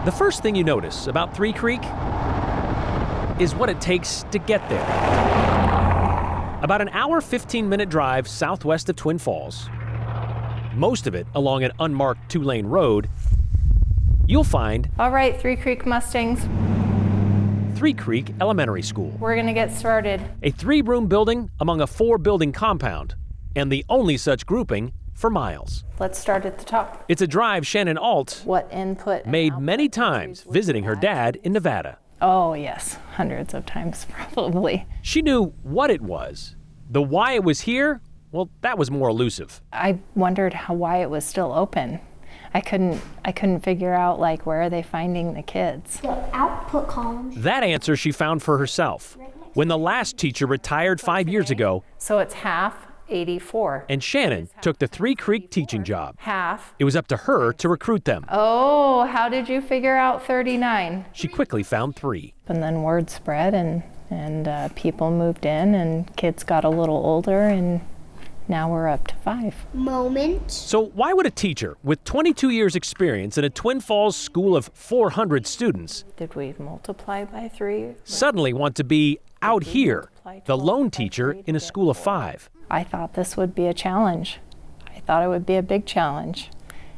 The first thing you notice about Three Creek is what it takes to get there. About an hour, 15-minute drive southwest of Twin Falls, most of it along an unmarked 2-lane road, you'll find All right, Three Creek Mustangs, Three Creek Elementary School. we're gonna get started. A 3-room building among a 4-building compound, and the only such grouping for miles. Let's start at the top. It's a drive Shannon Alt What input and made output many entries times would visiting you her add? dad in Nevada. Oh yes, hundreds of times probably. She knew what it was. The why it was here, well, that was more elusive. I wondered why it was still open. I couldn't figure out, like, where are they finding the kids? The output columns. That answer she found for herself when the last teacher retired 5 years ago So it's half 84. and Shannon took the Three Creek teaching job. Half. It was up to her to recruit them. Oh, how did you figure out 39? She quickly found 3. And then word spread and people moved in and kids got a little older and now we're up to 5. Moment. So why would a teacher with 22 years experience in a Twin Falls school of 400 students Did we multiply by 3? suddenly want to be out here, the lone teacher in a school of 5? I thought this would be a challenge. I thought it would be a big challenge.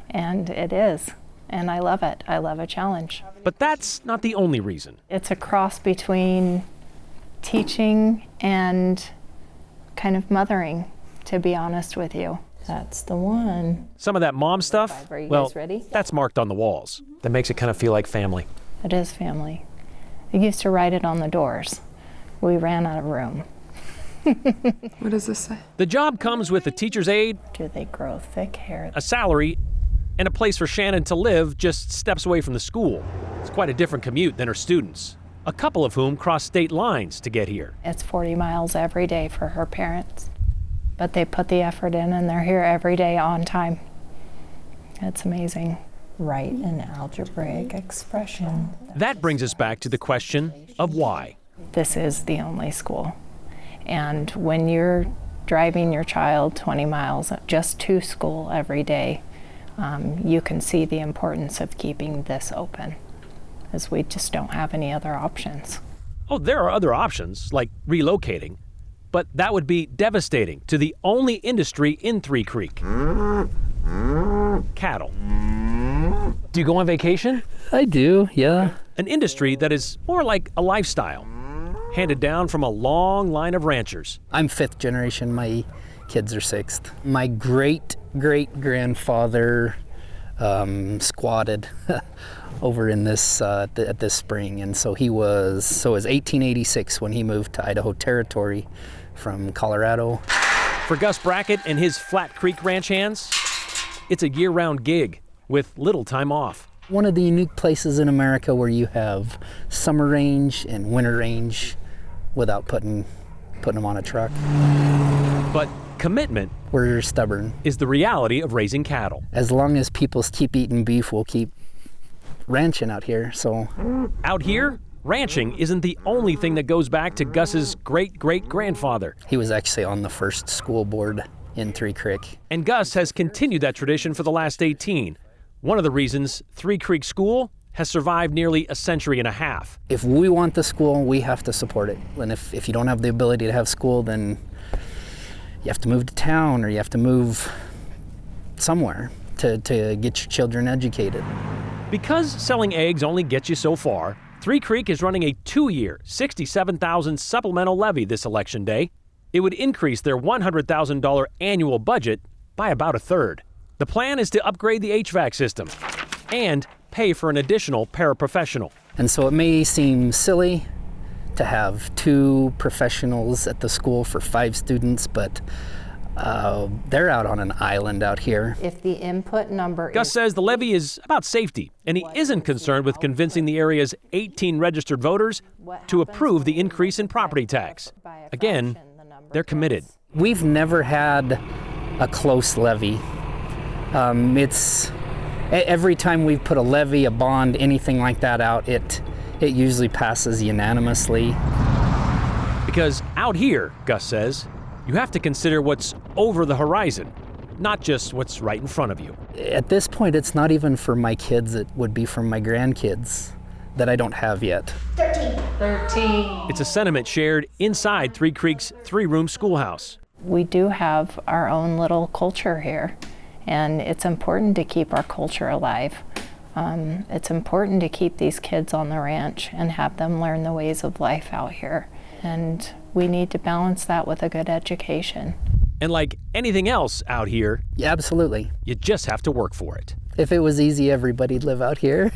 And it is. And I love it. I love a challenge. But that's not the only reason. It's a cross between teaching and kind of mothering, to be honest with you. That's the one. Some of that mom stuff, Are you well, guys ready? that's marked on the walls. That makes it kind of feel like family. It is family. They used to write it on the doors. We ran out of room. What does this say? The job comes with a teacher's aide, Do they grow thick hair? a salary, and a place for Shannon to live just steps away from the school. It's quite a different commute than her students, a couple of whom cross state lines to get here. It's 40 miles every day for her parents. But they put the effort in and they're here every day on time. It's amazing. Write an algebraic expression. That brings us back to the question of why. This is the only school. And when you're driving your child 20 miles just to school every day, you can see the importance of keeping this open, as we just don't have any other options. Oh, there are other options, like relocating, but that would be devastating to the only industry in Three Creek. Cattle. Do you go on vacation? I do, yeah. An industry that is more like a lifestyle, handed down from a long line of ranchers. I'm 5th generation, my kids are 6th. My great-great-grandfather squatted over in this at this spring, and so it was 1886 when he moved to Idaho Territory from Colorado. For Gus Brackett and his Flat Creek ranch hands, it's a year-round gig with little time off. One of the unique places in America where you have summer range and winter range without putting them on a truck. But commitment We're stubborn. is the reality of raising cattle. As long as people keep eating beef, we'll keep ranching out here, so. Out here, ranching isn't the only thing that goes back to Gus's great-great-grandfather. He was actually on the first school board in Three Creek. And Gus has continued that tradition for the last 18. One of the reasons Three Creek School has survived nearly a century and a half. If we want the school, we have to support it. And if you don't have the ability to have school, then you have to move to town or you have to move somewhere to get your children educated. Because selling eggs only gets you so far, Three Creek is running a 2-year, $67,000 supplemental levy this election day. It would increase their $100,000 annual budget by about a third. The plan is to upgrade the HVAC system and pay for an additional paraprofessional. And so it may seem silly to have 2 professionals at the school for 5 students, but they're out on an island out here. If the input number Gus is says the levy is about safety, and he isn't concerned with convincing the area's 18 registered voters to approve the increase in property tax. Again, they're committed. We've never had a close levy. It's every time we've put a levy, a bond, anything like that out, it usually passes unanimously. Because out here, Gus says, you have to consider what's over the horizon. not just what's right in front of you. At this point, it's not even for my kids, it would be for my grandkids that I don't have yet. 13. It's a sentiment shared inside Three Creeks' three-room schoolhouse. We do have our own little culture here, and it's important to keep our culture alive. It's important to keep these kids on the ranch and have them learn the ways of life out here. And we need to balance that with a good education. And like anything else out here, Yeah, absolutely. you just have to work for it. If it was easy, everybody'd live out here.